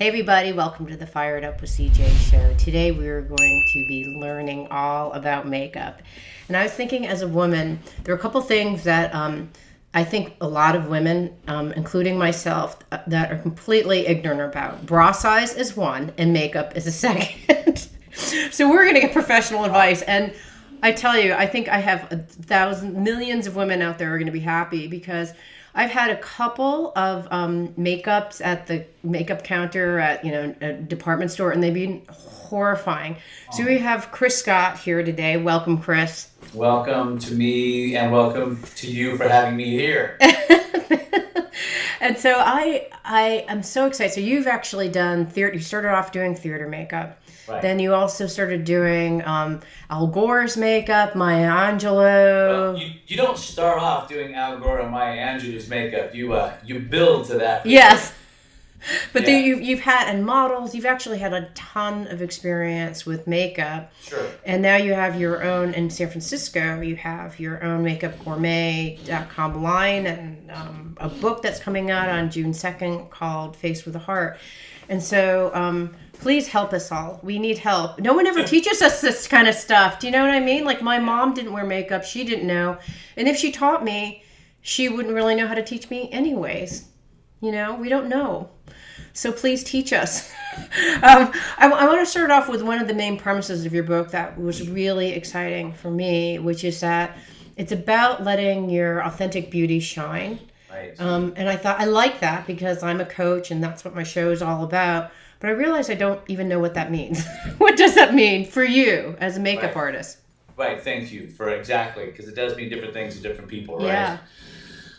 Hey everybody, welcome to the Fired Up with CJ show. Today we are going to be learning all about makeup. And I was thinking as a woman, there are a couple things that I think a lot of women, including myself, that are completely ignorant about. Bra size is one and makeup is a second. So we're going to get professional advice. And I tell you, I think I have millions of women out there who are going to be happy because I've had a couple of makeups at the makeup counter at a department store, and they've been horrifying. So we have Chris Scott here today. Welcome, Chris. Welcome to me, and welcome to you for having me here. And so I am so excited. So you've actually done theater. You started off doing theater makeup. Right. Then you also started doing Al Gore's makeup, Maya Angelou. Well, you don't start off doing Al Gore and Maya Angelou's makeup. You build to that. Yes. But Yeah. then you've had, and models, you've actually had a ton of experience with makeup. Sure. And now you have your own, in San Francisco, you have your own makeupgourmet.com line and a book that's coming out on June 2nd called Face with a Heart. And so please help us all. We need help. No one ever teaches us this kind of stuff. Do you know what I mean? Like my mom didn't wear makeup. She didn't know. And if she taught me, she wouldn't really know how to teach me anyways. We don't know. So please teach us. I want to start off with one of the main premises of your book that was really exciting for me, which is that it's about letting your authentic beauty shine. Right. And I thought I like that because I'm a coach and that's what my show is all about. But I realized I don't even know what that means. What does that mean for you as a makeup artist? Right. Thank you for exactly, because it does mean different things to different people, right? Yeah.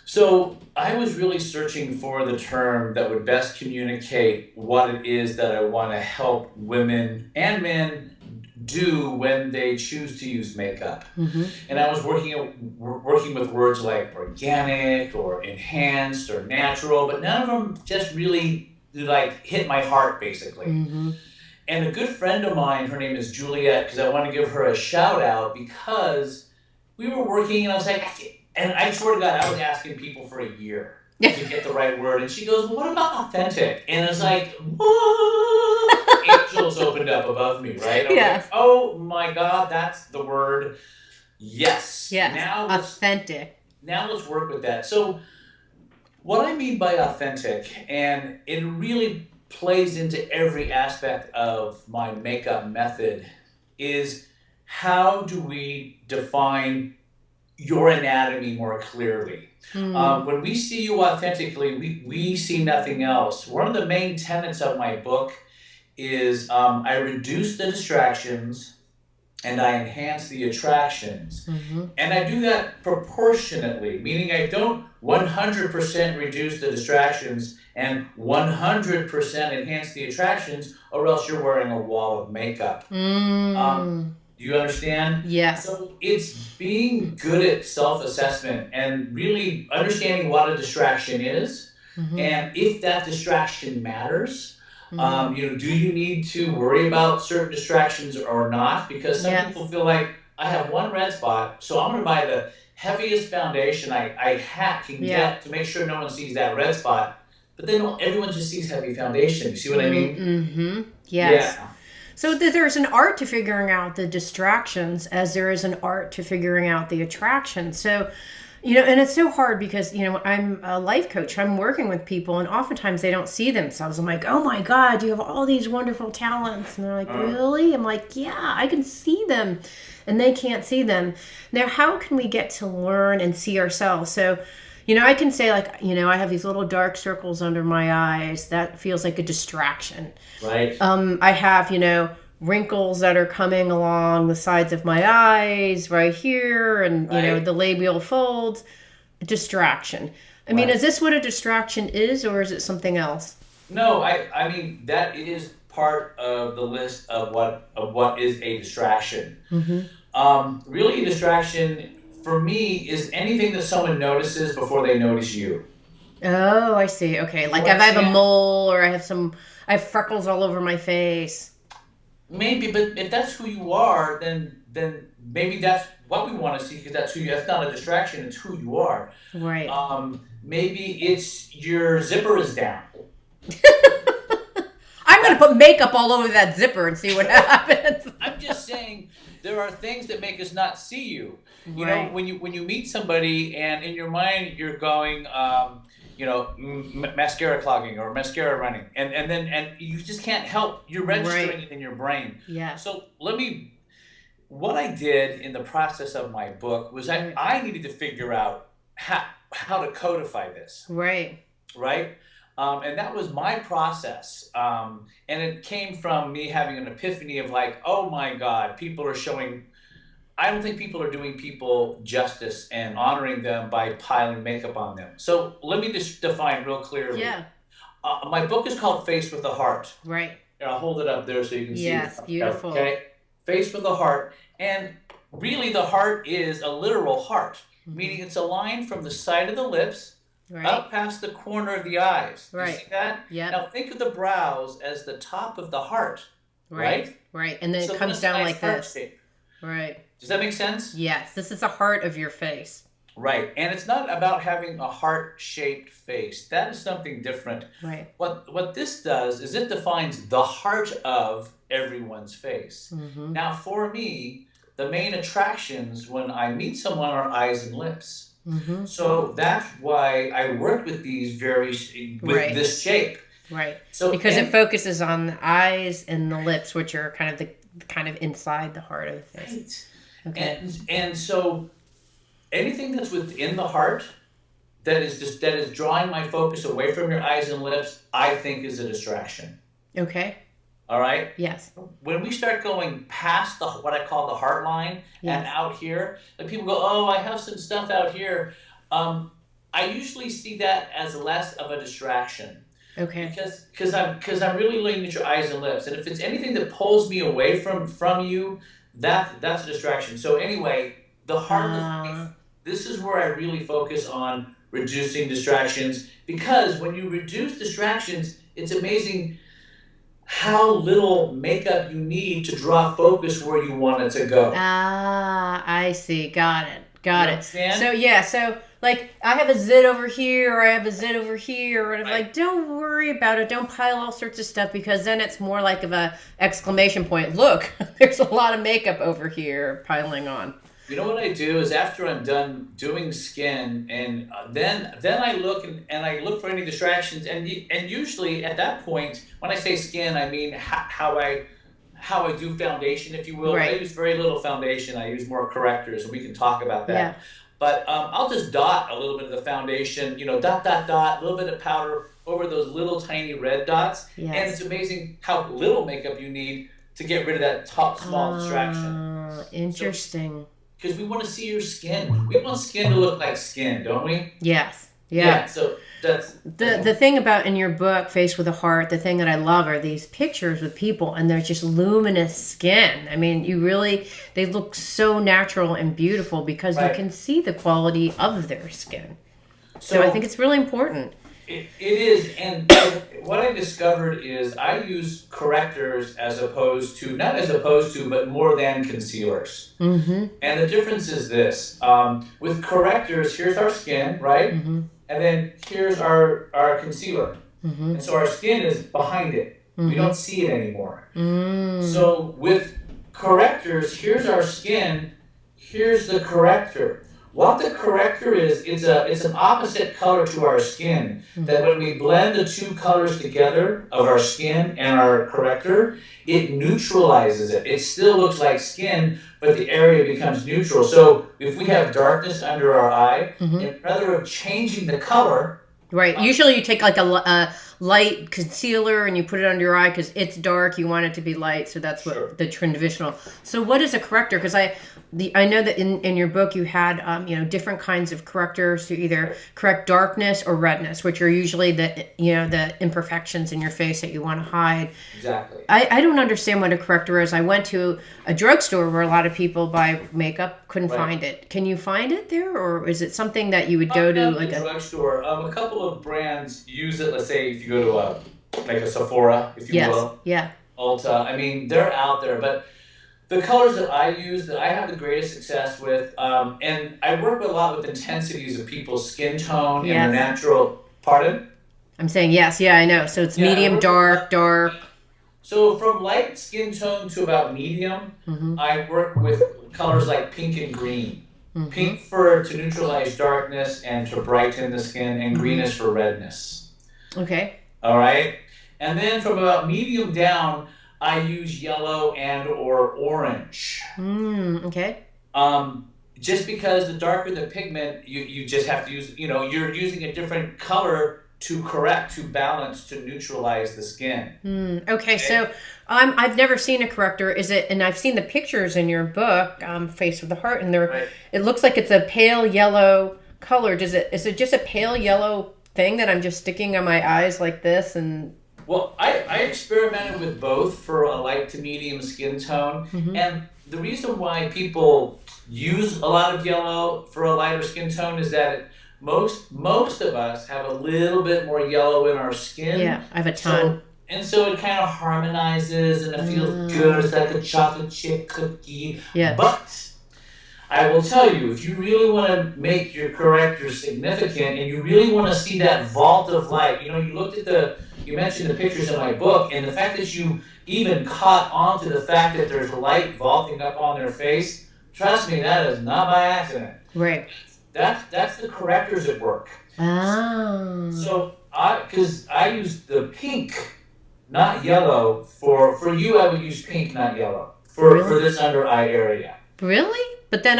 So I was really searching for the term that would best communicate what it is that I want to help women and men do when they choose to use makeup. Mm-hmm. And I was working with words like organic or enhanced or natural, but none of them just really hit my heart basically. Mm-hmm. And a good friend of mine, her name is Juliet, because I want to give her a shout out because we were working and I was like, and I swear to God, I was asking people for a year to get the right word. And she goes, well, what about authentic? And it's like, angels opened up above me, right? I was Yes. like, oh my God, that's the word. Yes. Yes. Now Authentic. Now let's work with that. So what I mean by authentic, and it really plays into every aspect of my makeup method, is how do we define your anatomy more clearly? When we see you authentically, we see nothing else. One of the main tenets of my book is I reduce the distractions and I enhance the attractions. Mm-hmm. And I do that proportionately, meaning I don't 100% reduce the distractions and 100% enhance the attractions, or else you're wearing a wall of makeup. Do you understand? Yes. So it's being good at self-assessment and really understanding what a distraction is, Mm-hmm. and if that distraction matters. Do you need to worry about certain distractions or not? Because some people feel like, I have one red spot, so I'm going to buy the heaviest foundation I can get to make sure no one sees that red spot. But then everyone just sees heavy foundation. You see what I mean? Mm-hmm. Yes. Yeah. So there's an art to figuring out the distractions as there is an art to figuring out the attraction. So, and it's so hard because, I'm a life coach. I'm working with people and oftentimes they don't see themselves. I'm like, oh my God, you have all these wonderful talents. And they're like, really? I'm like, yeah, I can see them. And they can't see them. Now, how can we get to learn and see ourselves? So, I can say I have these little dark circles under my eyes. That feels like a distraction. Right. I have, wrinkles that are coming along the sides of my eyes right here and, the labial folds. Distraction. I mean, is this what a distraction is or is it something else? No, I mean, that is part of the list of what is a distraction. Mm-hmm. Really, a distraction for me is anything that someone notices before they notice you. Oh, I see. Okay. Like if I have a mole or I have freckles all over my face. Maybe, but if that's who you are, then maybe that's what we want to see, because that's who you. That's not a distraction. It's who you are. Right. Maybe it's your zipper is down. going to put makeup all over that zipper and see what happens. I'm just saying there are things that make us not see you. You know, Right. when you meet somebody and in your mind you're going, mascara clogging or mascara running, and you just can't help. You're registering Right. it in your brain. Yes. So what I did in the process of my book was Right. I needed to figure out how to codify this, Right. right? And that was my process. And it came from me having an epiphany of like, oh my God, I don't think people are doing people justice and honoring them by piling makeup on them. So let me just define real clearly. Yeah. My book is called Face with a Heart. Right. And I'll hold it up there so you can see Yes. it. Beautiful. Okay? Face with a heart. And really, the heart is a literal heart, meaning it's a line from the side of the lips Right. up past the corner of the eyes. Right. You see that? Yeah. Now think of the brows as the top of the heart, right? Right. And then So it comes it's a down nice like heart this. shape. Right. Does that make sense? Yes. This is the heart of your face. Right. And it's not about having a heart-shaped face. That is something different. Right. What this does is it defines the heart of everyone's face. Mm-hmm. Now, for me, the main attractions when I meet someone are eyes and lips. Mm-hmm. So that's why I worked with Right. this shape. Right. So Because it focuses on the eyes and the lips, which are kind of inside the heart of the face. right. Okay. And so anything that's within the heart that is drawing my focus away from your eyes and lips, I think is a distraction. Okay. All right? Yes. When we start going past what I call the heart line and Yes. out here, and people go, oh, I have some stuff out here. I usually see that as less of a distraction Okay. because I'm really looking at your eyes and lips, and if it's anything that pulls me away from you, that's a distraction. So anyway, the heart of the face, this is where I really focus on reducing distractions, because when you reduce distractions, it's amazing how little makeup you need to draw focus where you want it to go. I see. Got it. Got You it. understand? So yeah, so like I have a zit over here, or I have a zit over here, and I'm Right. like, don't worry about it. Don't pile all sorts of stuff, because then it's more like of a exclamation point. Look, there's a lot of makeup over here piling on. You know what I do is after I'm done doing skin, and then I look and I look for any distractions, and usually at that point, when I say skin, I mean how I do foundation, if you will. Right. I use very little foundation. I use more correctors, and we can talk about that. Yeah. But I'll just dot a little bit of the foundation, dot, dot, dot, a little bit of powder over those little tiny red dots. Yes. And it's amazing how little makeup you need to get rid of that top small distraction. Interesting. Because we want to see your skin. We want skin to look like skin, don't we? Yes. Yeah. So that's The thing about in your book, Face with a Heart, the thing that I love are these pictures with people, and they're just luminous skin. I mean, they look so natural and beautiful because you Right. can see the quality of their skin. So I think it's really important. It is, and what I discovered is I use correctors not as opposed to, but more than concealers. Mm-hmm. And the difference is this: with correctors, here's our skin, right? Mm-hmm. And then here's our concealer, Mm-hmm. and so our skin is behind it. We don't see it anymore. Mm. So with correctors, here's our skin, here's the corrector. What the corrector is, it's an opposite color to our skin. That when we blend the two colors together of our skin and our corrector, it neutralizes it. It still looks like skin, but the area becomes neutral. So if we have darkness under our eye, rather of changing the color, Right. Usually you take like a light concealer and you put it under your eye because it's dark. You want it to be light. So that's what Sure. the traditional. So what is a corrector? Because I know that in your book you had different kinds of correctors to either correct darkness or redness, which are usually the imperfections in your face that you want to hide. exactly. I don't understand what a corrector is. I went to a drugstore where a lot of people buy makeup, couldn't Right. find it. Can you find it there, or is it something that you would go to Not like the a drugstore. A couple of brands use it. Let's say if you go to like a Sephora, if you yes, will, yeah, Ulta. I mean, they're out there, but the colors that I use, that I have the greatest success with, and I work a lot with intensities of people's skin tone and Yes. their natural. Pardon? I'm saying yes, yeah, I know. So it's Yeah, I medium, work dark, dark. So from light skin tone to about medium, Mm-hmm. I work with colors like pink and green. Mm-hmm. Pink for to neutralize darkness and to brighten the skin, and green Mm-hmm. is for redness. Okay. All right. And then from about medium down, I use yellow and or orange. Okay. Just because the darker the pigment, you just have to use, you're using a different color to correct, to balance, to neutralize the skin. Okay, Okay? so I've never seen a corrector. Is it? And I've seen the pictures in your book, Face with the Heart, and Right. it looks like it's a pale yellow color. Is it just a pale yellow thing that I'm just sticking on my eyes like this? And Well, I experimented with both for a light to medium skin tone. Mhm. And the reason why people use a lot of yellow for a lighter skin tone is that most of us have a little bit more yellow in our skin. Yeah, I have a ton. So it kind of harmonizes and it feels good. It's like a chocolate chip cookie. Yeah. But I will tell you, if you really want to make your corrector significant and you really want to see that vault of light, you mentioned the pictures in my book, and the fact that you even caught on to the fact that there's light vaulting up on their face, trust me, that is not by accident. Right. That's the correctors at work. Ah. So because I use the pink, not yellow. For you, I would use pink, not yellow. For this under eye area. Really? But then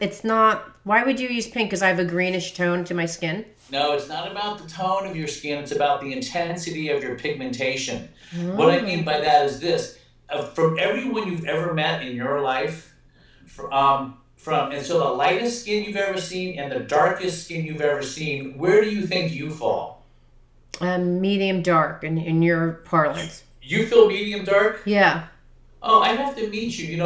it's not. Why would you use pink? Because I have a greenish tone to my skin. No, it's not about the tone of your skin. It's about the intensity of your pigmentation. What I mean Oh. by that is this: from everyone you've ever met in your life, and so the lightest skin you've ever seen and the darkest skin you've ever seen, where do you think you fall? Medium dark in your parlance. You feel medium dark? Yeah. Oh, I have to meet you.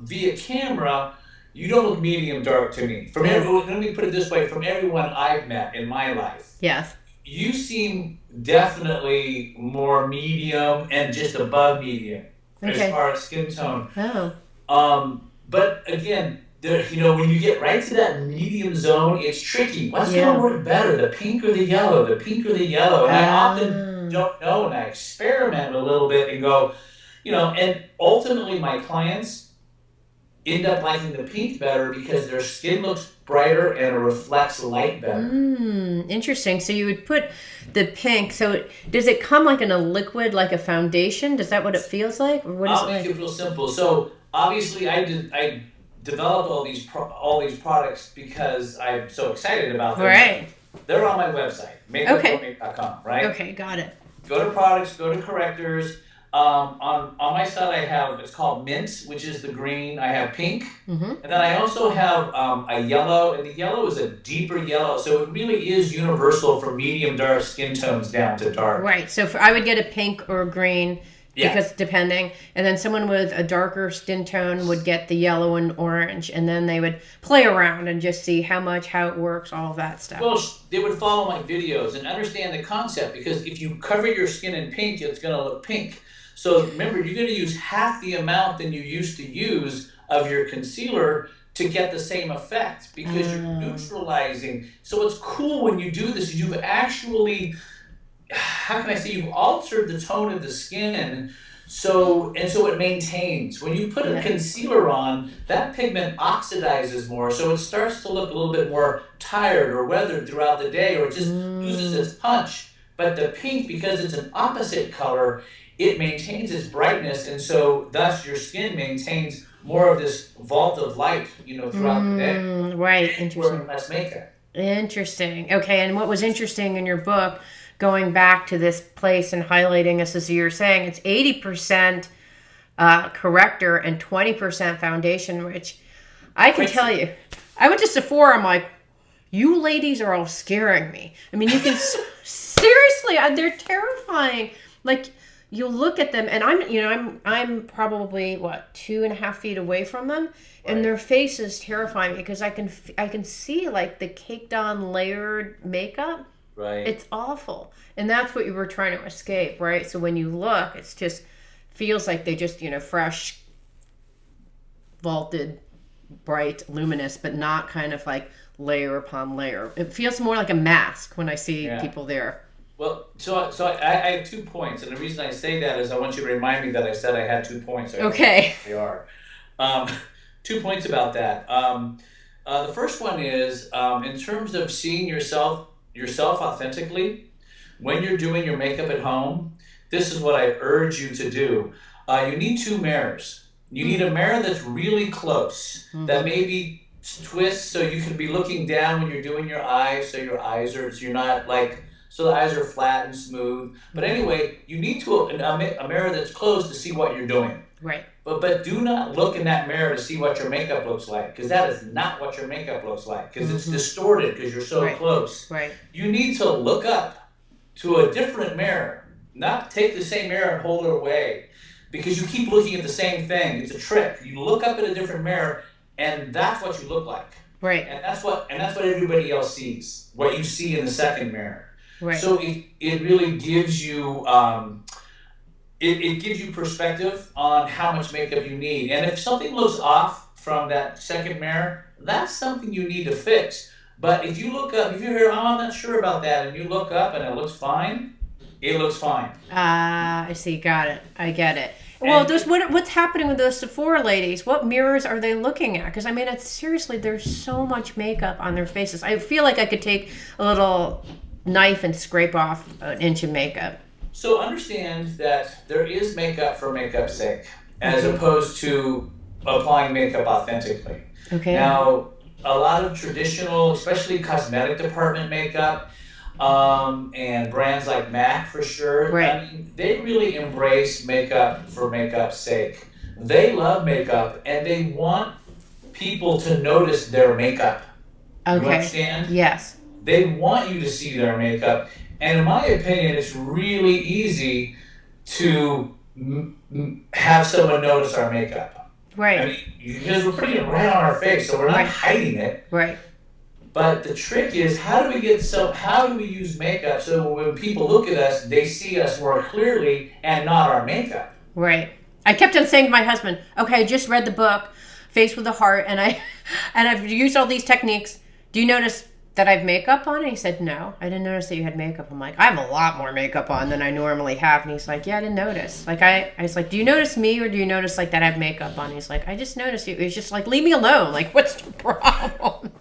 Via camera, you don't look medium dark to me. Let me put it this way: from everyone I've met in my life, Yes. you seem definitely more medium and just above medium as Okay. far as skin tone. Oh. But again, when you get right to that medium zone, it's tricky. What's going Yeah. to work better, the pink or the yellow? The pink or the yellow? And I often Ah. don't know, and I experiment a little bit and go, and ultimately my clients end up liking the pink better because their skin looks brighter and it reflects light better. Interesting. So you would put the pink. So does it come like in a liquid, like a foundation? Is that what it feels like, or what is I'll it make like? it real simple. So obviously, I developed all these products because I'm so excited about them. Right. They're on my website, makeupilluminate.com, right? Okay. Got it. Go to products, go to correctors. On my site, I have it's called mint, which is the green. I have pink, and then I also have a yellow, and the yellow is a deeper yellow, so it really is universal from medium dark skin tones down to dark. Right. So I would get a pink or a green. Yeah. Because depending, and then someone with a darker skin tone would get the yellow and orange, and then they would play around and just see how it works, all of that stuff. Well, they would follow my videos and understand the concept, because if you cover your skin in pink, it's going to look pink. So remember, you're going to use half the amount than you used to use of your concealer to get the same effect, because you're neutralizing. So it's cool when you do this. You've actually, how can I say, you've altered the tone of the skin, so it maintains. When you put a concealer on, that pigment oxidizes more, so it starts to look a little bit more tired or weathered throughout the day, or it just loses its punch. But the pink, because it's an opposite color, it maintains its brightness, and so thus your skin maintains more of this vault of light, throughout the day. Right. Wearing Interesting. less makeup. Interesting. Okay. And what was interesting in your book, going back to this place and highlighting this, as you're saying, it's 80% corrector and 20% foundation, which I can tell you, I went to Sephora. I'm like, you ladies are all scaring me. I mean, you can seriously, they're terrifying. Like, you look at them, and I'm probably 2.5 feet away from them, and their face is terrifying because I can see like the caked on layered makeup. Right. It's awful, and that's what you were trying to escape, right? So when you look, it's just feels like they just fresh, vaulted, bright, luminous, but not kind of like layer upon layer. It feels more like a mask when I see people there. Well, I have 2 points, and the reason I say that is I want you to remind me that I said I had 2 points. So I know what Okay. they are. Um, 2 points about that. The first one is in terms of seeing yourself authentically when you're doing your makeup at home. This is what I urge you to do. You need two mirrors. You need a mirror that's really close, that Mm-hmm. maybe twists so you can be looking down when you're doing your eyes, so your eyes are, so you're not like, so the eyes are flat and smooth. But Mm-hmm. anyway, you need to a mirror that's close to see what you're doing. Right. But do not look in that mirror to see what your makeup looks like, because that is not what your makeup looks like, because it's Mm-hmm. distorted because you're so Right. close. Right. You need to look up to a different mirror, not take the same mirror and hold it away, because you keep looking at the same thing. It's a trick. You look up at a different mirror, and that's what you look like, Right. and that's what everybody else sees. What you see in the second mirror. Right. So it really gives you it gives you perspective on how much makeup you need. And if something looks off from that second mirror, that's something you need to fix. But if you look up, if you hear, oh, I'm not sure about that, and you look up and it looks fine, it looks fine. Ah, I see. Got it. I get it. Well, And those what's happening with those Sephora ladies? What mirrors are they looking at? Because I mean, it's seriously, there's so much makeup on their faces. I feel like I could take a little knife and scrape off an inch of makeup. so understand that there is makeup for makeup's sake, as Okay. opposed to applying makeup authentically. Okay. Now, a lot of traditional, especially cosmetic department makeup, and brands like MAC for sure. I Right. mean, they really embrace makeup for makeup's sake. They love makeup and they want people to notice their makeup. You Okay. understand? Yes. They want you to see their makeup. And in my opinion, it's really easy to have someone notice our makeup. I Right. mean, because we're putting it right on our face, so we're not Right. hiding it. Right. But the trick is, how do we use makeup so when people look at us, they see us more clearly and not our makeup? Right. I kept on saying to my husband, "Okay, I just read the book, Face with a Heart, and and I've used all these techniques. Do you notice that I've makeup on?" And he said, "No, I didn't notice that you had makeup." I'm like, "I have a lot more makeup on than I normally have." And he's like, "Yeah, I didn't notice." Like I was like, "Do you notice me, or do you notice like that I have makeup on?" He's like, "I just noticed you." He's just like, "Leave me alone. Like, what's the problem?"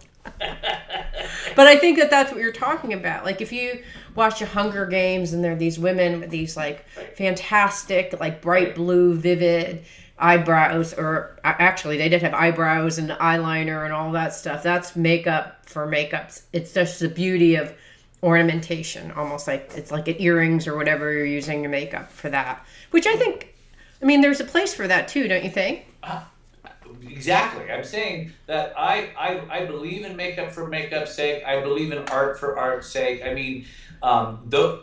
But I think that that's what you're talking about. Like if you watch the Hunger Games and there are these women with these like Right, fantastic, like bright right. blue, vivid eyebrows, or actually they did have eyebrows and eyeliner and all that stuff. That's makeup for makeups. It's just the beauty of ornamentation, almost like it's like earrings or whatever you're using your makeup for that. Which I think, I mean, there's a place for that too, don't you think? Uh, exactly. I'm saying that I believe in makeup for makeup's sake. I believe in art for art's sake. I mean, though,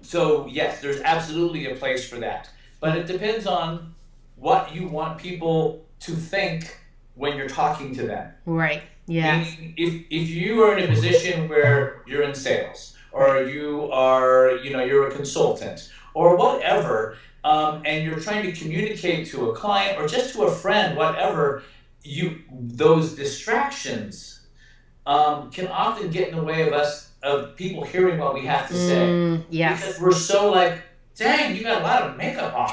so yes, there's absolutely a place for that. But it depends on what you want people to think when you're talking to them. Right. Yes. Meaning, if you are in a position where you're in sales, Right. or you are, you're a consultant, or whatever, and you're trying to communicate to a client or just to a friend, whatever, those distractions can often get in the way of people hearing what we have to say, because Yes. we're so like, dang, you got a lot of makeup on.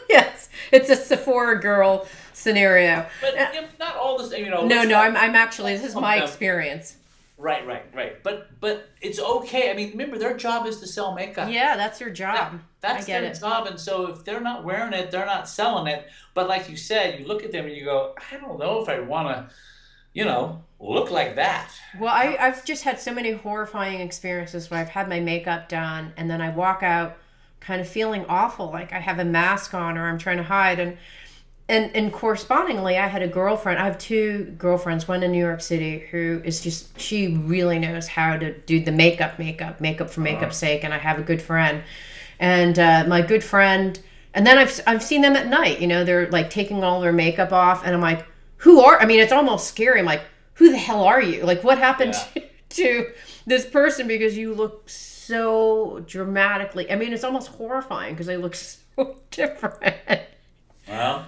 Yes. It's a Sephora girl scenario. But not all this, No, let's no, not I'm actually, this let's is pump my them. experience. Right. But it's okay. I mean, remember their job is to sell makeup. Yeah, that's your That job. I that's get their it. job, and so if they're not wearing it, they're not selling it. But like you said, you look at them and you go, I don't know if I want to, look like that. Well, I've just had so many horrifying experiences where I've had my makeup done and then I walk out kind of feeling awful, like I have a mask on or I'm trying to hide. And correspondingly, I had a girlfriend. I have two girlfriends, one in New York City who is just, she really knows how to do the makeup for Uh, makeup's sake. And I have a good friend. And my good friend, and then I've seen them at night, they're like taking all their makeup off. And I'm like, I mean, it's almost scary. I'm like, who the hell are you? Like, what happened yeah. to this person? Because you look so dramatically, I mean, it's almost horrifying because they look so different. Well,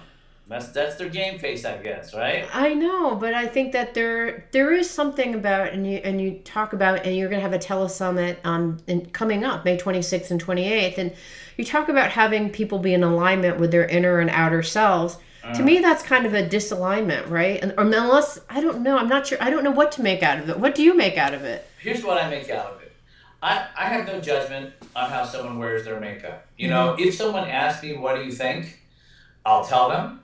That's their game face, I guess, right? I know, but I think that there is something about, and you talk about, and you're going to have a telesummit coming up May 26th and 28th, and you talk about having people be in alignment with their inner and outer selves. To Uh, me, that's kind of a disalignment, right? And or unless I don't know, I'm not sure. I don't know what to make out of it. What do you make out of it? Here's what I make out of it. I have no judgment on how someone wears their makeup. Hmm. If someone asks me, what do you think? I'll tell them,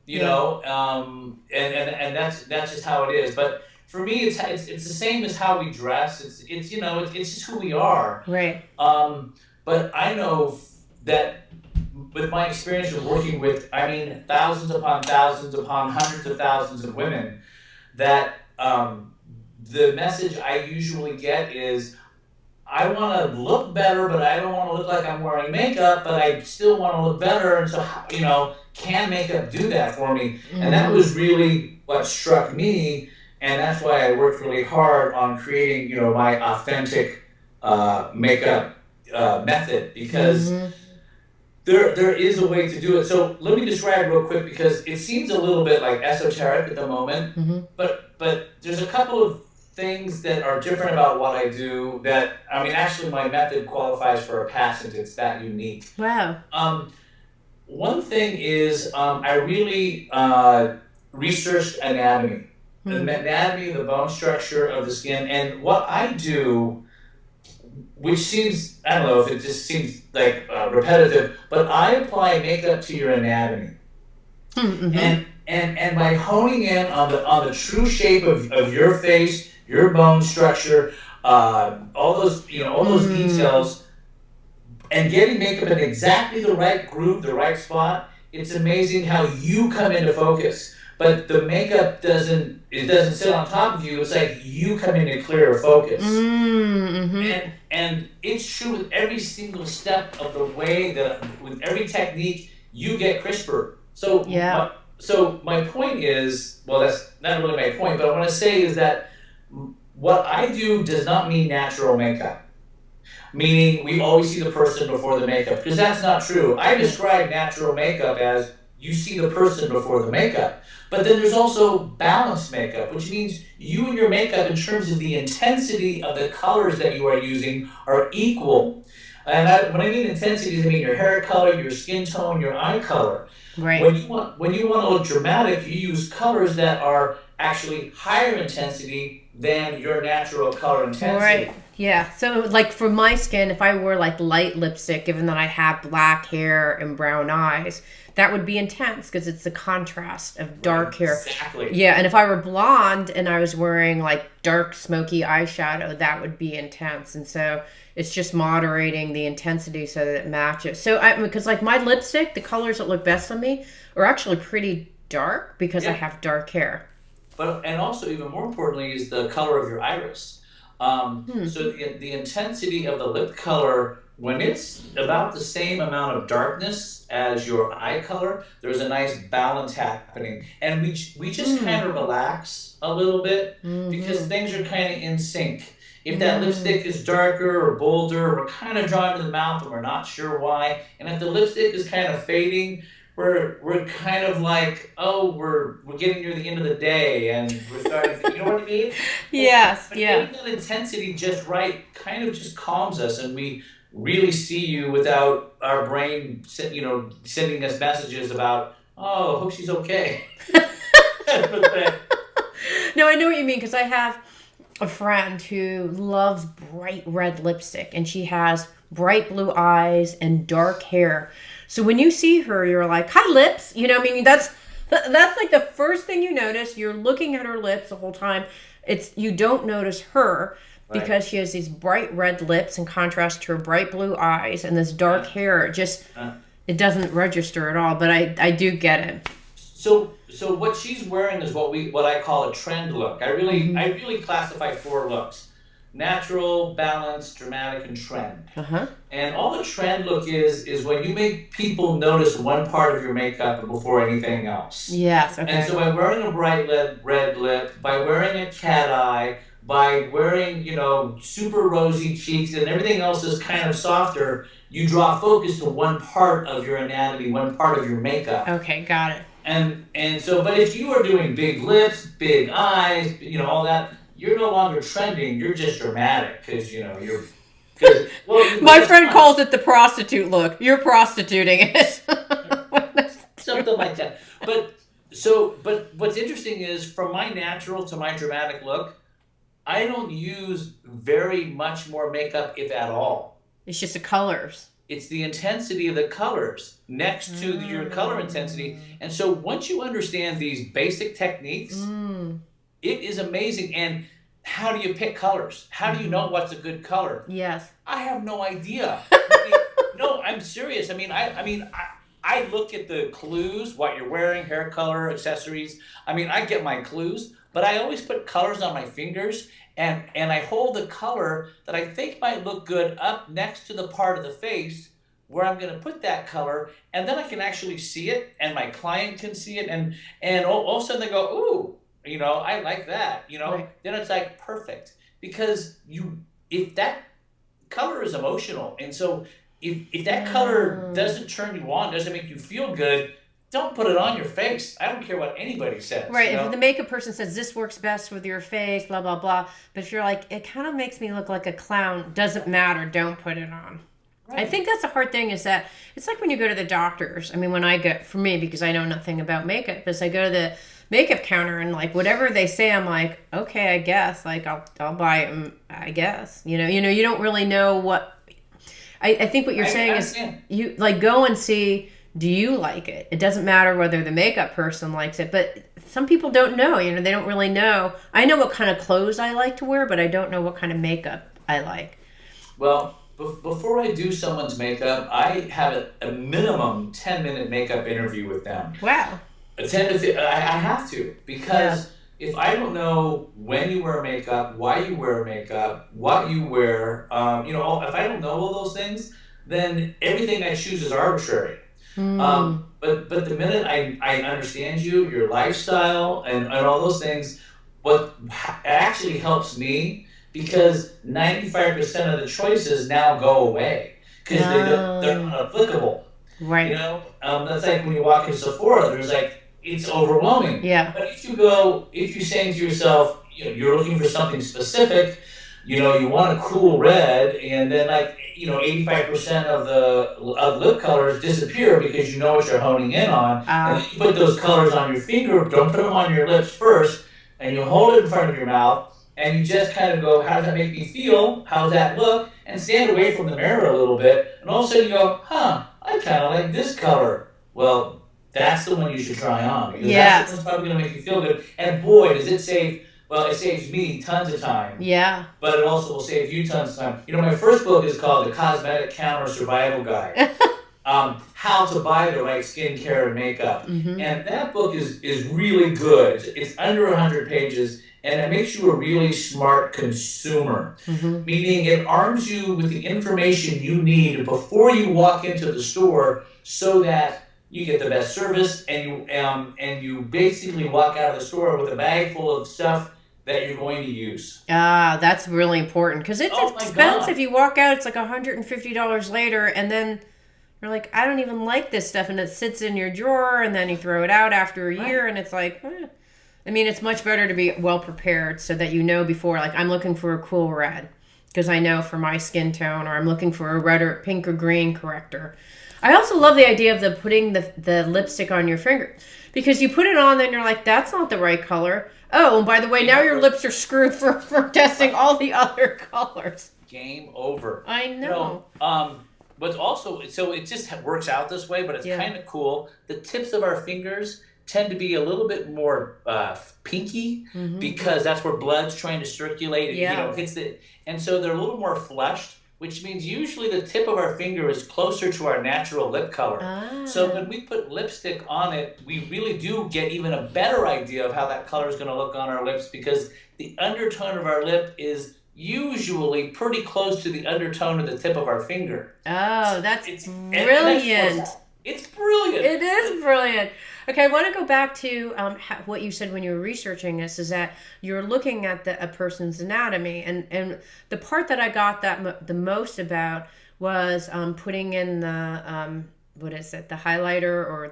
Yeah. and that's just how it is. But for me, it's the same as how we dress. It's just who we are. Right. But I know that with my experience of working with, I mean, thousands upon hundreds of thousands of women, that the message I usually get is, I want to look better, but I don't want to look like I'm wearing makeup, but I still want to look better. And so, can makeup do that for me? And that Hmm. was really what struck me. And that's why I worked really hard on creating, my authentic makeup method, because Hmm. there is a way to do it. So let me describe real quick, because it seems a little bit like esoteric at the moment, Hmm. but there's a couple of things that are different about what I do, that, I mean, actually my method qualifies for a patent. It's that unique. Wow. Um, One thing is, I really researched Hmm. anatomy, the bone structure of the skin, and what I do, which seems, I don't know if it just seems like repetitive, but I apply makeup to your anatomy, Hmm. and by honing in on the true shape of your face, your bone structure, all those Hmm. details, and getting makeup in exactly the right groove, the right spot, it's amazing how you come into focus. But the makeup doesn't sit on top of you. It's like you come into clearer focus. Hmm. And it's true with every single step of the way, that with every technique you get crisper. Yeah. So my point is, well, that's not really my point, but what I want to say is that what I do does not mean natural makeup, meaning we always see the person before the makeup, because that's not true. I Yeah. describe natural makeup as you see the person before the makeup. But then there's also balanced makeup, which means you and your makeup, in terms of the intensity of the colors that you are using, are equal. And when I mean intensity, I mean your hair color, your skin tone, your eye color. Right. When you want to look dramatic, you use colors that are actually higher intensity than your natural color Right. intensity. Yeah. So, like for my skin, if I wore like light lipstick, given that I have black hair and brown eyes, that would be intense because it's the contrast of dark hair. Exactly. Yeah. And if I were blonde and I was wearing like dark, smoky eyeshadow, that would be intense. And so it's just moderating the intensity so that it matches. So, because like my lipstick, the colors that look best on me are actually pretty dark because I Yeah. have dark hair. But and also, even more importantly, is the color of your iris. Hmm. So the intensity of the lip color, when it's about the same amount of darkness as your eye color, there's a nice balance happening, and we just kind Hmm. of relax a little bit, because Hmm. things are kind of in sync. If that Hmm. lipstick is darker or bolder, we're kind of drawn to the mouth and we're not sure why. And if the lipstick is kind of fading, we're kind of like, oh, we're getting near the end of the day and we're starting to, you know what I mean? But, Yes, but yeah. getting that intensity just right kind of just calms us, and we really see you without our brain, sending us messages about, oh, hope she's okay. No, I know what you mean because I have a friend who loves bright red lipstick and she has bright blue eyes and dark hair. So when you see her, you're like, "Hi, lips." You know, I mean, that's like the first thing you notice. You're looking at her lips the whole time. It's you don't notice her Right. because she has these bright red lips in contrast to her bright blue eyes and this dark Uh, hair. uh, It doesn't register at all, but I do get it. so what she's wearing is what I call a trend look. Hmm. I really classify four looks: natural, balanced, dramatic, and trend. Uh huh. And all the trend look is when you make people notice one part of your makeup before anything else. Yes. And Okay. so by wearing a bright red lip, by wearing a cat eye, by wearing, super rosy cheeks, and everything else is kind of softer, you draw focus to one part of your anatomy, one part of your makeup. Okay. Got it. And so, but if you are doing big lips, big eyes, all that, you're no longer trending. You're just dramatic because because My that's friend fine. calls it the prostitute look. You're prostituting it. Something like that. But what's interesting is from my natural to my dramatic look, I don't use very much more makeup, if at all. It's just the colors. It's the intensity of the colors next to your color intensity. And so once you understand these basic techniques, it is amazing. And how do you pick colors? How do you know what's a good color? Yes. I have no idea. No, I'm serious. I look at the clues, what you're wearing, hair color, accessories. I get my clues, but I always put colors on my fingers, and I hold the color that I think might look good up next to the part of the face where I'm going to put that color, and then I can actually see it, and my client can see it, and all of a sudden they go, ooh, I like that, Right. Then it's like perfect because if that color is emotional, and so if that color doesn't turn you on, doesn't make you feel good, don't put it on your face. I don't care what anybody says. Right. If the makeup person says this works best with your face, blah, blah, blah. But if you're like, it kind of makes me look like a clown, doesn't matter, don't put it on. Right. I think that's the hard thing is that it's like when you go to the doctors. When I go, for me, because I know nothing about makeup, is I go to the makeup counter and like whatever they say, I'm like, okay, I guess. Like I'll buy it, I guess. You don't really know what. I think what you're saying is you like go and see, do you like it? It doesn't matter whether the makeup person likes it, but some people don't know, they don't really know. I know what kind of clothes I like to wear, but I don't know what kind of makeup I like. Well, before I do someone's makeup, I have a minimum 10-minute makeup interview with them. Wow. I have to, because if I don't know when you wear makeup, why you wear makeup, what you wear, if I don't know all those things, then everything I choose is arbitrary. But the minute I understand your lifestyle, and all those things, what actually helps me, because 95% of the choices now go away because they're unapplicable. Right. That's like when you walk in Sephora, there's like, it's overwhelming. Yeah. But if you say to yourself, you're looking for something specific, you want a cool red, and then 85% of lip colors disappear because you know what you're honing in on. And then you put those colors on your finger, don't put them on your lips first, and you hold it in front of your mouth, and you just kind of go, how does that make me feel? How does that look? And stand away from the mirror a little bit, and all of a sudden you go, I kind of like this color. Well, that's the one you should try on. Because that's the one's probably going to make you feel good. And boy, does it save, well, it saves me tons of time. Yeah. But it also will save you tons of time. My first book is called The Cosmetic Counter Survival Guide. How to buy the right skincare and makeup. And that book is really good. It's under 100 pages, and it makes you a really smart consumer. Meaning it arms you with the information you need before you walk into the store so that you get the best service, and you basically walk out of the store with a bag full of stuff that you're going to use. That's really important because it's expensive. You walk out, it's like $150 later, and then you're like, I don't even like this stuff, and it sits in your drawer, and then you throw it out after a year, and it's like, it's much better to be well prepared so that before, like, I'm looking for a cool red because I know for my skin tone, or I'm looking for a red or pink or green corrector. I also love the idea of putting the lipstick on your finger because you put it on, then you're like, that's not the right color. Oh, and by the way, now your lips are screwed for testing all the other colors. Game over. I know. But also, so it just works out this way, but it's kind of cool. The tips of our fingers tend to be a little bit more pinky because that's where blood's trying to circulate. It hits it, and so they're a little more flushed, which means usually the tip of our finger is closer to our natural lip color. So when we put lipstick on it, we really do get even a better idea of how that color is going to look on our lips because the undertone of our lip is usually pretty close to the undertone of the tip of our finger. Oh, that's brilliant. It's brilliant. It is brilliant. Okay, I want to go back to what you said when you were researching this, is that you're looking at a person's anatomy. And the part that I got the most about was putting in the, the highlighter or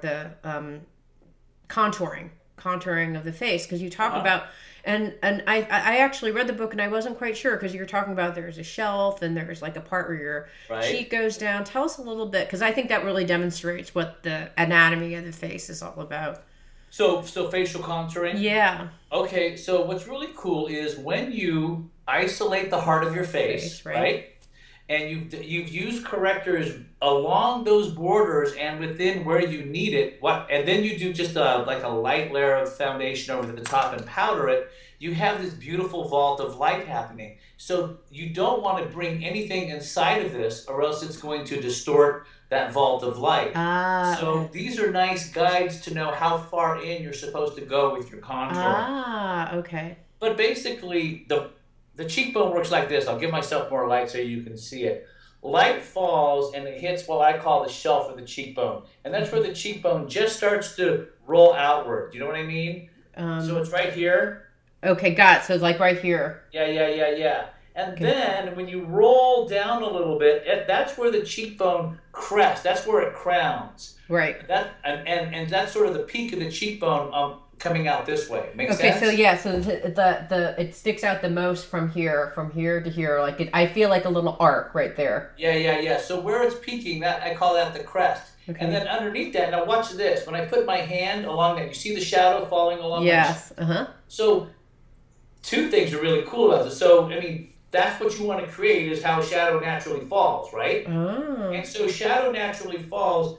contouring of the face, because you talk Uh-huh. about, and I actually read the book and I wasn't quite sure, because you're talking about there's a shelf and there's like a part where your Right. cheek goes down. Tell us a little bit, because I think that really demonstrates what the anatomy of the face is all about. So facial contouring. Yeah. Okay, so what's really cool is when you isolate the heart of your face, Face, right? right? And you've used correctors along those borders and within where you need it. And then you do just like a light layer of foundation over the top and powder it. You have this beautiful vault of light happening. So you don't want to bring anything inside of this, or else it's going to distort that vault of light. Ah, So okay. these are nice guides to know how far in you're supposed to go with your contouring. Ah, okay. But basically, the cheekbone works like this. I'll give myself more light so you can see it. Light falls and it hits what I call the shelf of the cheekbone. And that's where the cheekbone just starts to roll outward. Do you know what I mean? So Um, it's right here. okay, got it. So it's like right here. Yeah. And Okay. then when you roll down a little bit, that's where the cheekbone crests. That's where it crowns. Right. And that's sort of the peak of the cheekbone coming out this way. Make Okay, sense? so yeah, so the it sticks out the most from here to here. Like I feel like a little arc right there. Yeah. So where it's peaking, that I call that the crest. And Okay. then underneath that, now watch this. When I put my hand along that, you see the shadow falling along my. Yes. Uh-huh. So two things are really cool about this. So I mean, that's what you want to create, is how shadow naturally falls, right? Oh. And so shadow naturally falls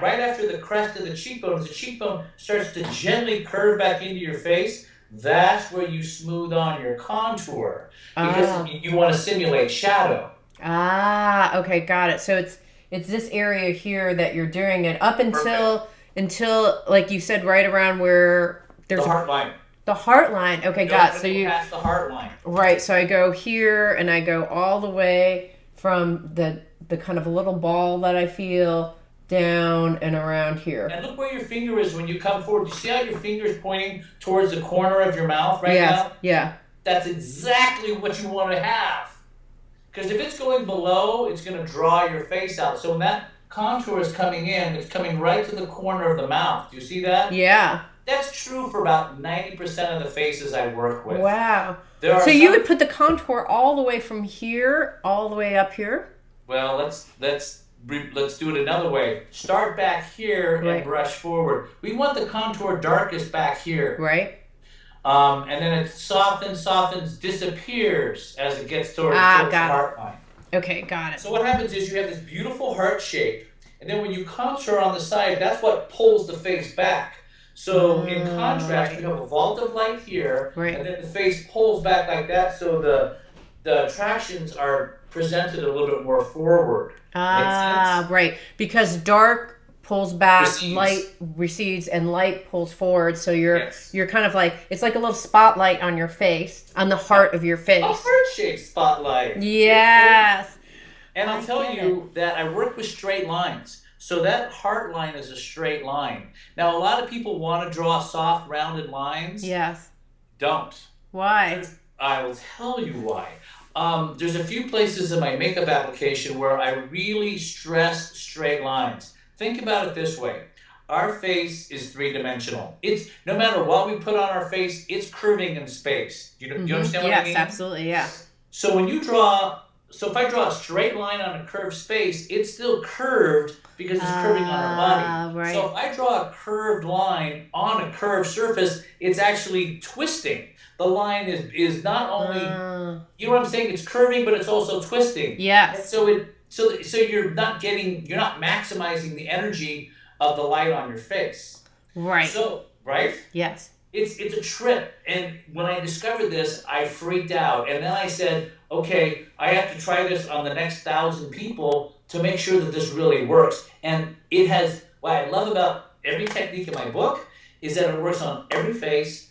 right after the crest of the cheekbone. As the cheekbone starts to gently curve back into your face, that's where you smooth on your contour, because Ah. you want to simulate shadow. Ah, okay, got it. So it's this area here that you're doing it up Perfect. until like you said, right around where The there's heart line. the heart line. Okay, Don't got it. So go you past the heart line. right. So I go here and I go all the way from the kind of little ball that I feel down and around here. And look where your finger is when you come forward. You see how your finger is pointing towards the corner of your mouth right Yes. now? Yeah. That's exactly what you want to have. Because if it's going below, it's going to draw your face out. So when that contour is coming in, it's coming right to the corner of the mouth. Do you see that? Yeah. That's true for about 90% of the faces I work with. Wow. There are So you some. would put the contour all the way from here all the way up here? Well, let's do it another way. Start back here Right. and brush forward. We want the contour darkest back here. Right? And then it softens, disappears as it gets towards the Got heart line. it. Okay, got it. So what happens is you have this beautiful heart shape, and then when you contour on the side, that's what pulls the face back. So in contrast, right. you have a vault of light here, Right. and then the face pulls back like that, so the attractions are presented a little bit more forward. Ah, sense? right. Because dark pulls back, Recedes. light recedes, and light pulls forward. So you're Yes. you're kind of like it's like a little spotlight on your face, on the heart of your A face. heart-shaped spotlight. Yes. And I'll I tell get you that I work with straight lines. So that heart line is a straight line. Now, a lot of people want to draw soft, rounded lines. Yes. Don't. Why? I will tell you why. There's a few places in my makeup application where I really stress straight lines. Think about it this way. Our face is three-dimensional. It's no matter what we put on our face, it's curving in space. You understand what I Yes, mean? absolutely. Yeah. So if I draw a straight line on a curved space, it's still curved because it's curving on our body. Right. So if I draw a curved line on a curved surface, it's actually twisting. The line is not only, you know what I'm saying? It's curving, but it's also twisting. Yes. And so you're not maximizing the energy of the light on your face. Right. So, right? Yes. It's a trip. And when I discovered this, I freaked out. And then I said, okay, I have to try this on the next 1,000 people to make sure that this really works. And it has, what I love about every technique in my book is that it works on every face,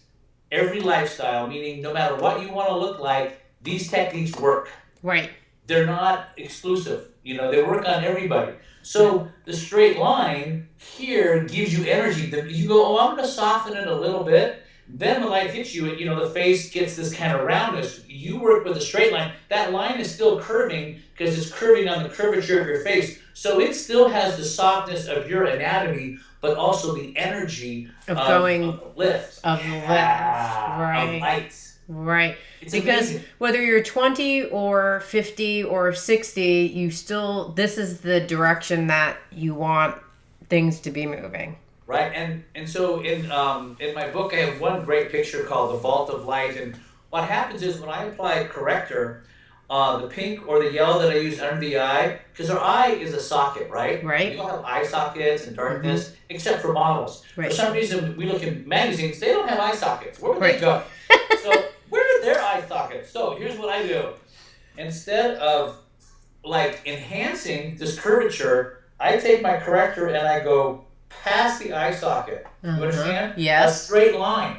every lifestyle, meaning no matter what you want to look like, these techniques work. Right. They're not exclusive. They work on everybody. So the straight line here gives you energy. You go, oh, I'm going to soften it a little bit. Then when light hits you, the face gets this kind of roundness. You work with a straight line. That line is still curving because it's curving on the curvature of your face. So it still has the softness of your anatomy, but also the energy Of of, going of the lift. of the lift, Of right? light. Right. It's Because amazing. whether you're 20 or 50 or 60, this is the direction that you want things to be moving. Right, and so in my book I have one great picture called the vault of light, and what happens is when I apply corrector, the pink or the yellow that I use under the eye, because our eye is a socket, right? We Right? all have eye sockets and Mm-hmm. darkness, except for models. For Right. some reason, we look in magazines; they don't have eye sockets. Where would they Right. go? So where are their eye sockets? So here's what I do: instead of like enhancing this curvature, I take my corrector and I go past the eye socket. You understand? A Yes. straight line.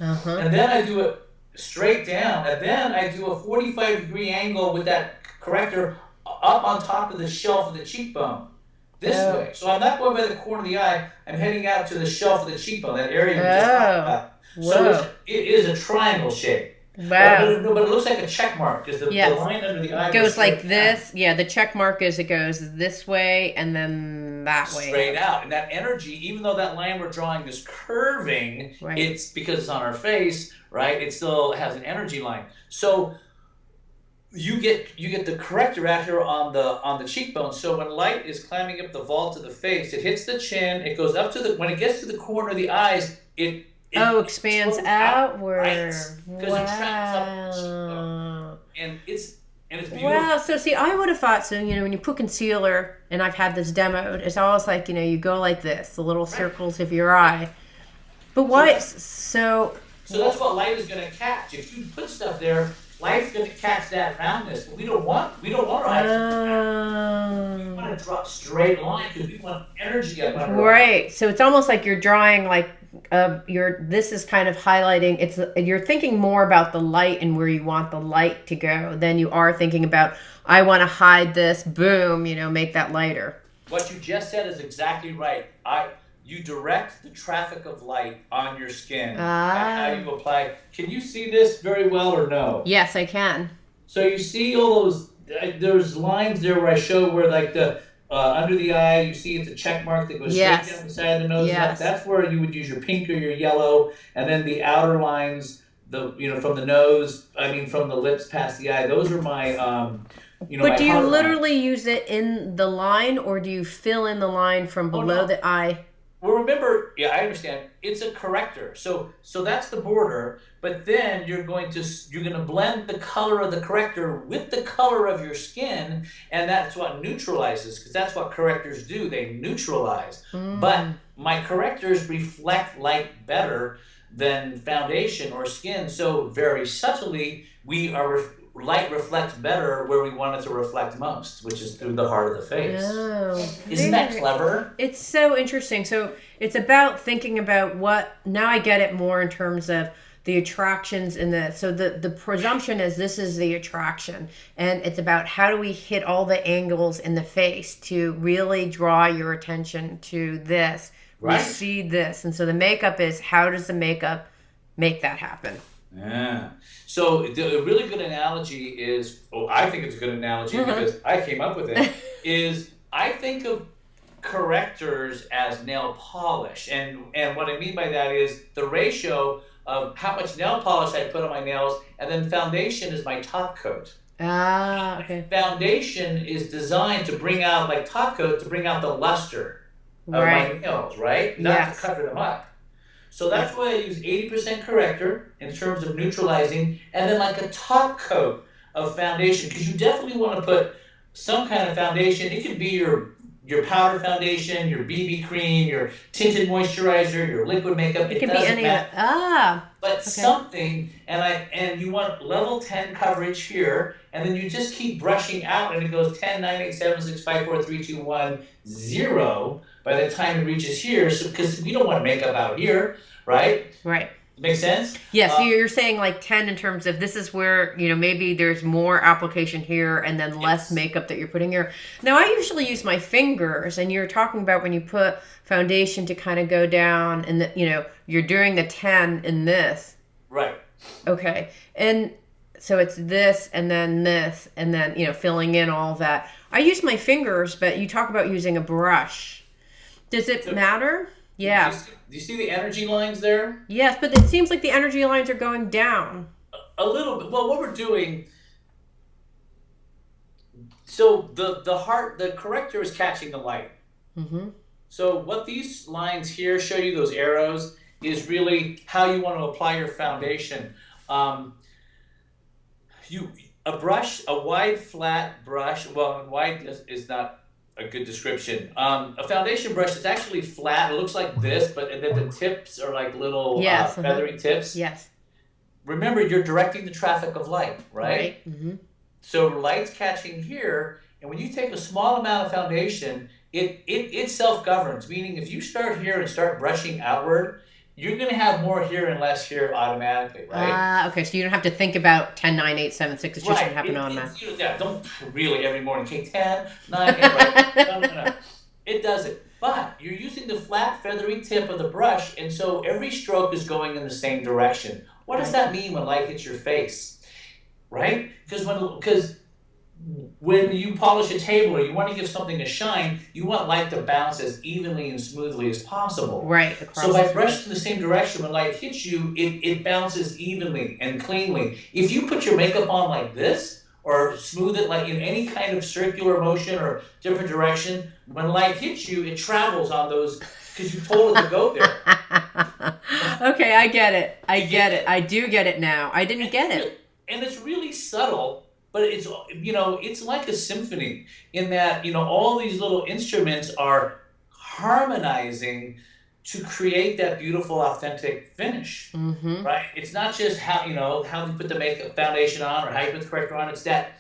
Uh-huh. And then I do it straight down. And then I do a 45-degree angle with that corrector up on top of the shelf of the cheekbone. This Oh. way. So I'm not going by the corner of the eye. I'm heading out to the shelf of the cheekbone, that area we just talked about. So Whoa. it is a triangle shape. Wow. But it looks like a check mark because the Yes. line under the eye It goes straight like down. this. Yeah, the check mark is it goes this way and then that way. Straight out. And that energy, even though that line we're drawing is curving, Right. it's because it's on our face, right? It still has an energy line. So you get the corrector out here on the cheekbone. So when light is climbing up the vault of the face, it hits the chin, it goes up to when it gets to the corner of the eyes, it expands explodes out, outward. right? Because it travels up the cheekbone. Wow. And it's beautiful. Wow. So see, I would have thought so. When you put concealer, and I've had this demoed, it's always like you go like this, the little circles of your eye. But why? So that's what light is going to catch. If you put stuff there, light's going to catch that roundness. But we don't want our eyes to we want to drop straight line because we want energy up under our eyes. Right. So it's almost like you're drawing like this is kind of highlighting you're thinking more about the light and where you want the light to go than you are thinking about I want to hide this, boom, make that lighter. What you just said is exactly right. You direct the traffic of light on your skin and how you apply. Can you see this very well or no? Yes, I can. So you see all those, there's lines there where I show where like the under the eye, you see it's a check mark that goes Yes. straight down the side of the nose. Yes. That's where you would use your pink or your yellow, and then the outer lines, from the nose, from the lips past the eye. Those are my, But my do you heart literally line. use it in the line, or do you fill in the line from below no. the eye? Well, remember, yeah, I understand. It's a corrector, so that's the border. But then you're going to blend the color of the corrector with the color of your skin, and that's what neutralizes. Because that's what correctors do; they neutralize. But my correctors reflect light better than foundation or skin. So very subtly, light reflects better where we want it to reflect most, which is through the heart of the face. Oh, Isn't that clever? It's so interesting. So it's about thinking about now I get it more in terms of the attractions in the presumption is this is the attraction, and it's about how do we hit all the angles in the face to really draw your attention to this. Right. We see this. And so the makeup is how does the makeup make that happen? Yeah. So a really good analogy is, I think it's a good analogy because I came up with it, is I think of correctors as nail polish. And what I mean by that is the ratio of how much nail polish I put on my nails, and then foundation is my top coat. Ah, okay. Foundation is designed to bring out, like top coat, to bring out the luster of my nails, right? Not to cover them up. So that's why I use 80% corrector in terms of neutralizing, and then like a top coat of foundation, because you definitely want to put some kind of foundation. It could be your powder foundation, your BB cream, your tinted moisturizer, your liquid makeup. It can be any matter. But something, and you want level 10 coverage here, and then you just keep brushing out, and it goes 10, 9, 8, 7, 6, 5, 4, 3, 2, 1, 0 by the time it reaches here. So because we don't want makeup out here, right? Right. Make sense? Yeah, so you're saying like 10 in terms of this is where, maybe there's more application here and then less Yes. makeup that you're putting here. Now, I usually use my fingers, and you're talking about when you put foundation to kind of go down and, you're doing the 10 in this. Right. Okay. And so it's this and then, filling in all that. I use my fingers, but you talk about using a brush. Does it So, matter? do you Yeah. see, do you see the energy lines there? Yes, but it seems like the energy lines are going down. A little bit. Well, what we're doing, so the corrector is catching the light. Mm-hmm. So what these lines here show you, those arrows, is really how you want to apply your foundation. Um, you a wide flat brush. Well, wide is not a good description. A foundation brush is actually flat. It looks like this, but and then the tips are like little Yes. feathery tips. Yes. Remember, you're directing the traffic of light, right? Right. Mm-hmm. So light's catching here, and when you take a small amount of foundation, it self-governs, meaning if you start here and start brushing outward, you're going to have more here and less here automatically, right? Okay, so you don't have to think about 10, 9, 8, 7, 6. It's just going to happen automatically. Yeah, don't really every morning, okay, 10, 9, 8, right? No. It doesn't. But you're using the flat, feathery tip of the brush, and so every stroke is going in the same direction. What does that mean when light hits your face? Right? Because when you polish a table or you want to give something a shine, you want light to bounce as evenly and smoothly as possible. Right. So by brushing in the same direction, when light hits you, it bounces evenly and cleanly. If you put your makeup on like this, or smooth it like in any kind of circular motion or different direction, when light hits you, it travels on those because you told it to go there. Okay, I get it. I get it. I do get it now. I didn't get it. And it's really subtle, but it's like a symphony in that, all these little instruments are harmonizing to create that beautiful, authentic finish, Mm-hmm. right? It's not just how you put the makeup foundation on or how you put the corrector on. It's that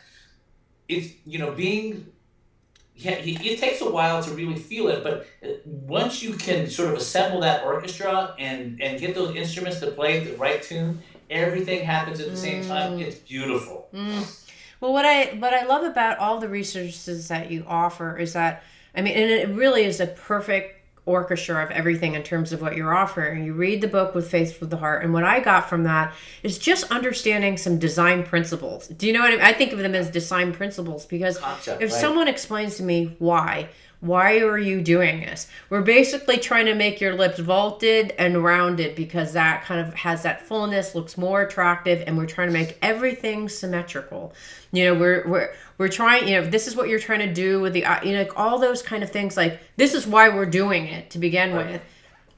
being. Yeah, it takes a while to really feel it, but once you can sort of assemble that orchestra and get those instruments to play the right tune, everything happens at the same time. It's beautiful. Well, what I love about all the resources that you offer is that, and it really is a perfect orchestra of everything in terms of what you're offering. You read the book with Faith with the Heart, and what I got from that is just understanding some design principles. Do you know what I mean? I think of them as design principles because Concept, if right? someone explains to me why are you doing this? We're basically trying to make your lips vaulted and rounded because that kind of has that fullness, looks more attractive, and we're trying to make everything symmetrical. We're trying, this is what you're trying to do with the, like all those kind of things. Like, this is why we're doing it to begin with.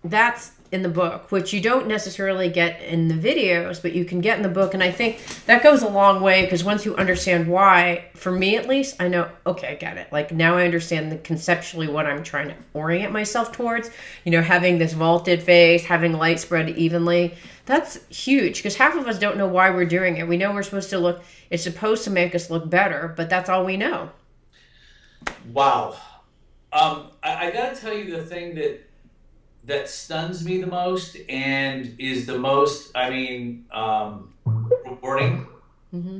That's in the book, which you don't necessarily get in the videos, but you can get in the book. And I think that goes a long way because once you understand why, for me at least, I know, okay, I get it. Like now I understand conceptually what I'm trying to orient myself towards, having this vaulted face, having light spread evenly. That's huge because half of us don't know why we're doing it. We know it's supposed to make us look better, but that's all we know. Wow. I got to tell you the thing that stuns me the most and is the most, rewarding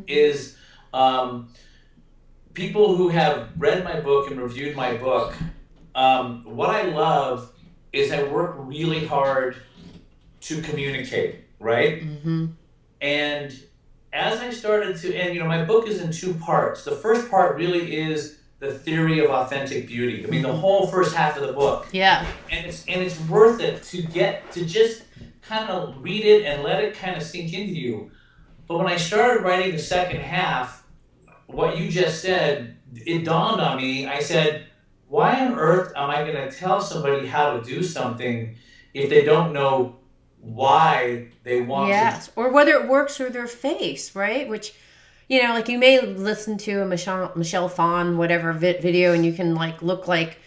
is people who have read my book and reviewed my book. What I love is I work really hard to communicate, right? Mm-hmm. And as I started to, and my book is in two parts. The first part really is the theory of authentic beauty. The whole first half of the book. Yeah. And it's worth it to just kind of read it and let it kind of sink into you. But when I started writing the second half, what you just said, it dawned on me. I said, why on earth am I going to tell somebody how to do something if they don't know why they want to? Or whether it works for their face, right? Which, like you may listen to a Michelle Phan, whatever video, and you can look like,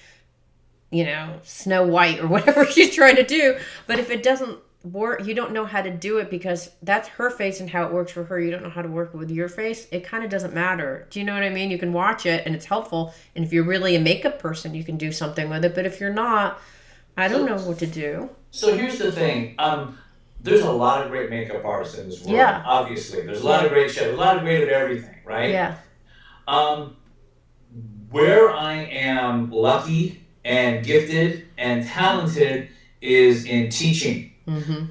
Snow White or whatever she's trying to do. But if it doesn't work, you don't know how to do it because that's her face and how it works for her. You don't know how to work with your face. It kind of doesn't matter. Do you know what I mean? You can watch it and it's helpful. And if you're really a makeup person, you can do something with it. But if you're not, I don't know what to do. So here's the thing. there's a lot of great makeup artists in this world. Yeah. Obviously, there's a lot Yeah. of great chefs, a lot of great at everything, right? Yeah. Um, where I am lucky and gifted and talented is in teaching. Mm-hmm.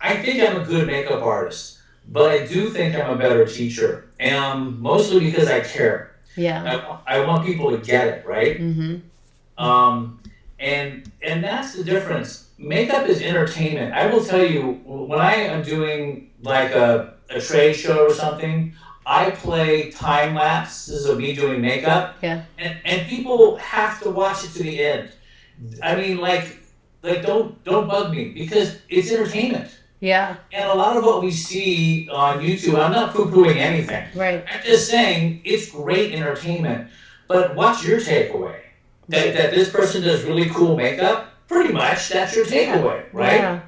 I think I'm a good makeup artist, but I do think I'm a better teacher, and mostly because I care. Yeah. I want people to get it, right? Mm-hmm. Um, and that's the difference. Makeup is entertainment. I will tell you, when I am doing like a trade show or something, I play time lapses of me doing makeup, Yeah. and people have to watch it to the end. I mean, like don't bug me because it's entertainment. Yeah. And a lot of what we see on YouTube, I'm not poo-pooing anything. Right. I'm just saying it's great entertainment. But what's your takeaway? That this person does really cool makeup? Pretty much, that's your takeaway, right? Yeah.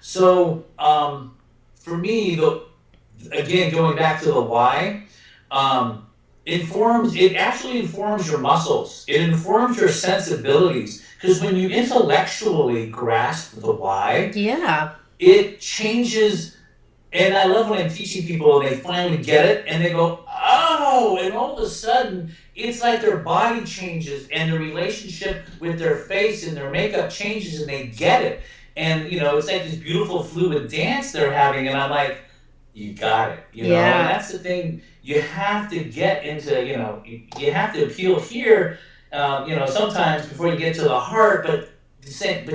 So, for me, again, going back to the why, it actually informs your muscles. It informs your sensibilities. Because when you intellectually grasp the why, Yeah. it changes. And I love when I'm teaching people and they finally get it and they go, oh, and all of a sudden it's like their body changes and the relationship with their face and their makeup changes and they get it. And, it's like this beautiful fluid dance they're having. And I'm like, you got it, And Yeah. that's the thing. You have to get into, you have to appeal here, sometimes before you get to the heart, but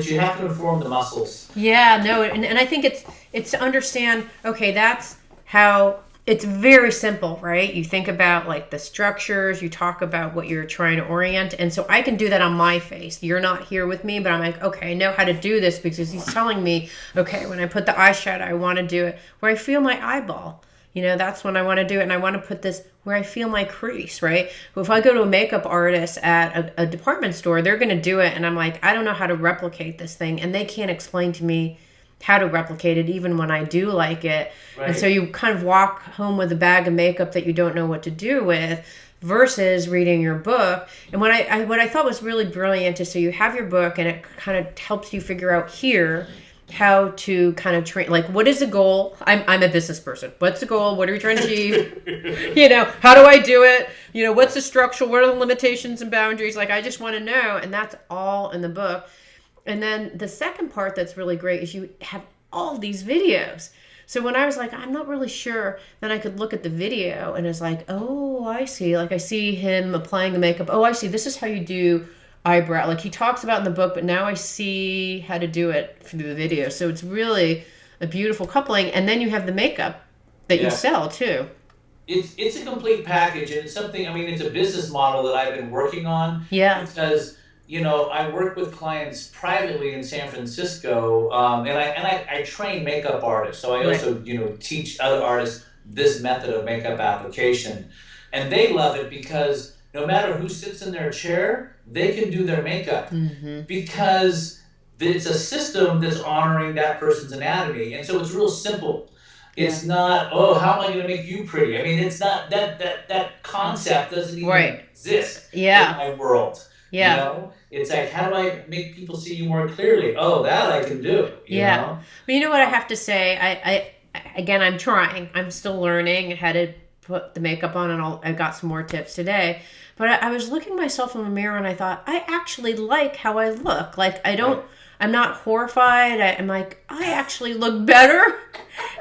you have to inform the muscles. Yeah, no, and I think it's to understand, okay, that's how it's very simple, right? You think about like the structures, you talk about what you're trying to orient, and so I can do that on my face. You're not here with me, but I'm like, okay, I know how to do this because he's telling me, okay, when I put the eyeshadow, I want to do it where I feel my eyeball. That's when I want to do it. And I want to put this where I feel my crease, right? But if I go to a makeup artist at a department store, they're going to do it. And I'm like, I don't know how to replicate this thing. And they can't explain to me how to replicate it, even when I do like it. Right. And so you kind of walk home with a bag of makeup that you don't know what to do with versus reading your book. And what I thought was really brilliant is so you have your book and it kind of helps you figure out here how to kind of train, like, what is the goal? I'm a business person. What's the goal? What are we trying to achieve? How do I do it? What's the structure? What are the limitations and boundaries? Like, I just want to know. And that's all in the book. And then the second part that's really great is you have all these videos. So when I was like, I'm not really sure, then I could look at the video and it's like, oh, I see. Like, I see him applying the makeup. Oh, I see. This is how you do eyebrow, like he talks about in the book, but now I see how to do it through the video. So it's really a beautiful coupling. And then you have the makeup that you sell too. It's a complete package, and it's something. I mean, it's a business model that I've been working on. Yeah. Because I work with clients privately in San Francisco, and I train makeup artists. So I also teach other artists this method of makeup application, and they love it because no matter who sits in their chair, they can do their makeup because it's a system that's honoring that person's anatomy. And so it's real simple. It's not, oh, how am I going to make you pretty? I mean, it's not that concept doesn't even exist in my world. Yeah. It's like, how do I make people see you more clearly? Oh, that I can do. You know? But you know what I have to say? I'm trying. I'm still learning how to put the makeup on, and I got some more tips today. But I was looking myself in the mirror and I thought, I actually like how I look. Like, I'm not horrified. I'm like, I actually look better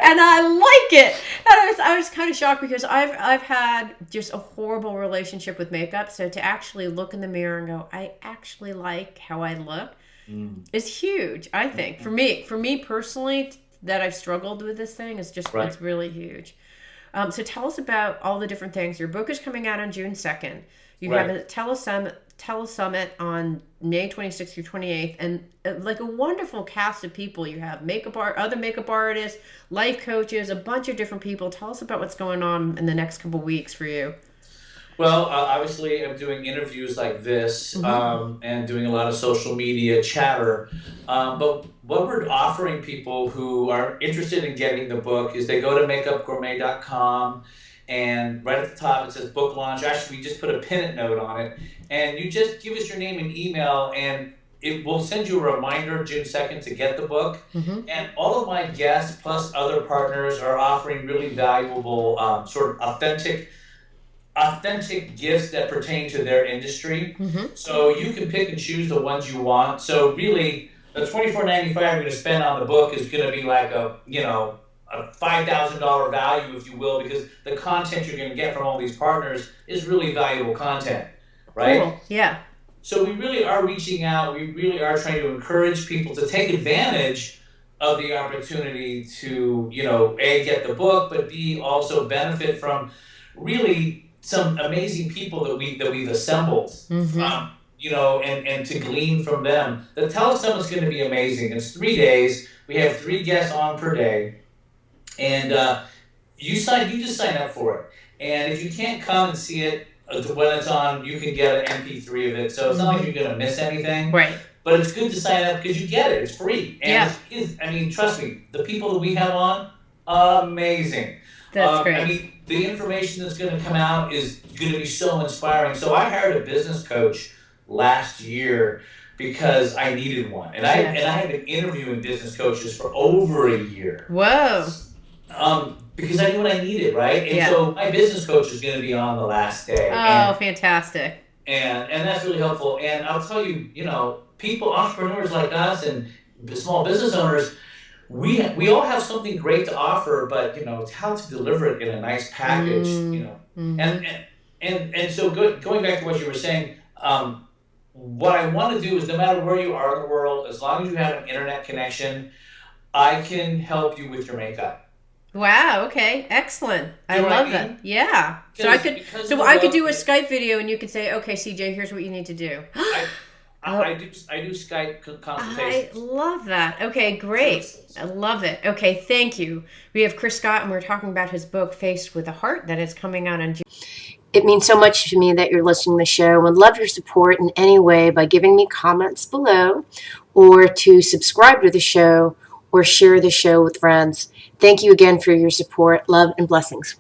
and I like it. And I was kind of shocked because I've had just a horrible relationship with makeup. So to actually look in the mirror and go, I actually like how I look is huge, I think. For me personally, that I've struggled with this thing is just, it's really huge. So tell us about all the different things. Your book is coming out on June 2nd. You have a telesummit on May 26th through 28th, and like a wonderful cast of people. You have other makeup artists, life coaches, a bunch of different people. Tell us about what's going on in the next couple weeks for you. Well, obviously, I'm doing interviews like this and doing a lot of social media chatter. But what we're offering people who are interested in getting the book is they go to makeupgourmet.com, and right at the top it says book launch. Actually, we just put a pin note on it. And you just give us your name and email, and it will send you a reminder June 2nd to get the book. Mm-hmm. And all of my guests plus other partners are offering really valuable, sort of authentic gifts that pertain to their industry. Mm-hmm. So you can pick and choose the ones you want. So really, the $24.95 you're going to spend on the book is going to be like a $5,000 value, if you will, because the content you're going to get from all these partners is really valuable content, right? Cool. Yeah. So we really are reaching out. We really are trying to encourage people to take advantage of the opportunity to, A, get the book, but B, also benefit from really some amazing people that we've assembled, Mm-hmm. and to glean from them. The telesum is going to be amazing. It's 3 days. We have 3 guests on per day, and you just sign up for it. And if you can't come and see it when it's on, you can get an MP3 of it. So it's not like you're going to miss anything. Right. But it's good to sign up because you get it. It's free. And Yeah. I mean, trust me, the people that we have on, amazing. That's great. I mean, the information that's going to come out is going to be so inspiring. So I hired a business coach last year because I needed one, and I had been interviewing business coaches for over a year. Whoa. Because I knew what I needed, right? And so my business coach is going to be on the last day. Oh, fantastic. And that's really helpful. And I'll tell you, people, entrepreneurs like us and small business owners, we all have something great to offer, but it's how to deliver it in a nice package, Mm-hmm. And so going back to what you were saying, what I want to do is no matter where you are in the world, as long as you have an internet connection, I can help you with your makeup. Wow. Okay. Excellent. I love that. Yeah. So I could do a Skype video, and you could say, "Okay, CJ, here's what you need to do." I do Skype consultations. I love that. Okay, great. I love it. Okay, thank you. We have Chris Scott, and we're talking about his book, Faced with a Heart, that is coming out on June. It means so much to me that you're listening to the show. I would love your support in any way by giving me comments below, or to subscribe to the show, or share the show with friends. Thank you again for your support. Love and blessings.